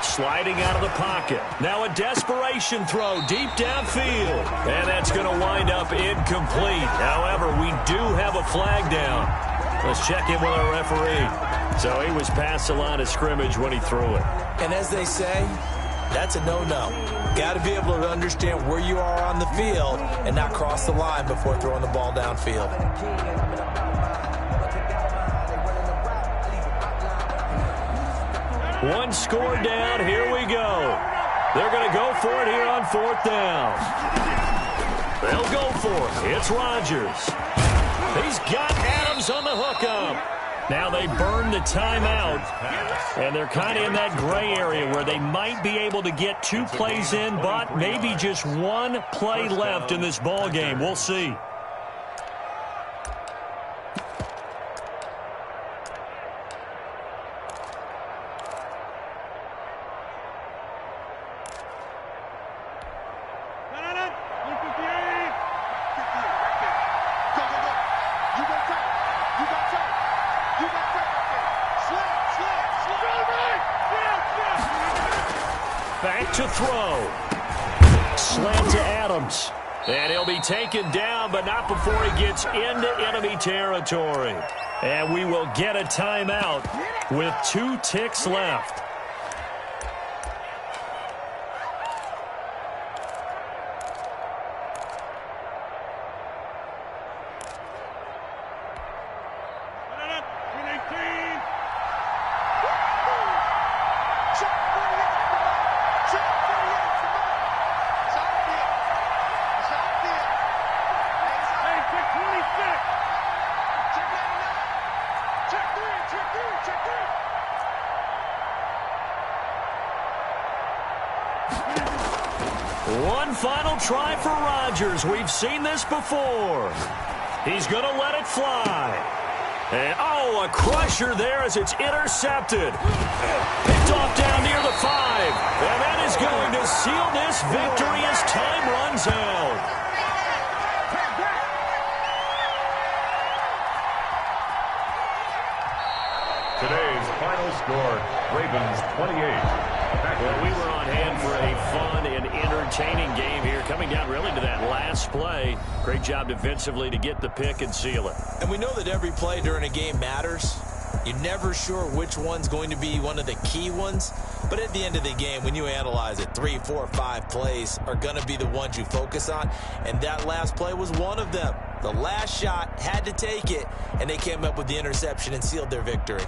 Sliding out of the pocket. Now a desperation throw deep downfield. And that's going to wind up incomplete. However, we do have a flag down. Let's check in with our referee. So he was past the line of scrimmage when he threw it. And as they say, that's a no-no. Got to be able to understand where you are on the field and not cross the line before throwing the ball downfield. One score down. Here we go. They're going to go for it here on 4th down. They'll go for it. It's Rodgers. He's got Adams on the hookup. Now they burn the timeout, and they're kind of in that gray area where they might be able to get 2 plays in, but maybe just 1 play left in this ball game. We'll see. Back to throw. Slant to Adams. And he'll be taken down, but not before he gets into enemy territory. And we will get a timeout with 2 ticks left. One final try for Rodgers. We've seen this before. He's going to let it fly. And, oh, a crusher there as it's intercepted. Picked off down near the 5. And that is going to seal this victory as time runs out. Today's final score, Ravens 28. Well, we were on hand for a fun and entertaining game here, coming down really to that last play. Great job defensively to get the pick and seal it. And we know that every play during a game matters. You're never sure which one's going to be one of the key ones. But at the end of the game, when you analyze it, 3, 4, 5 plays are going to be the ones you focus on. And that last play was one of them. The last shot had to take it, and they came up with the interception and sealed their victory.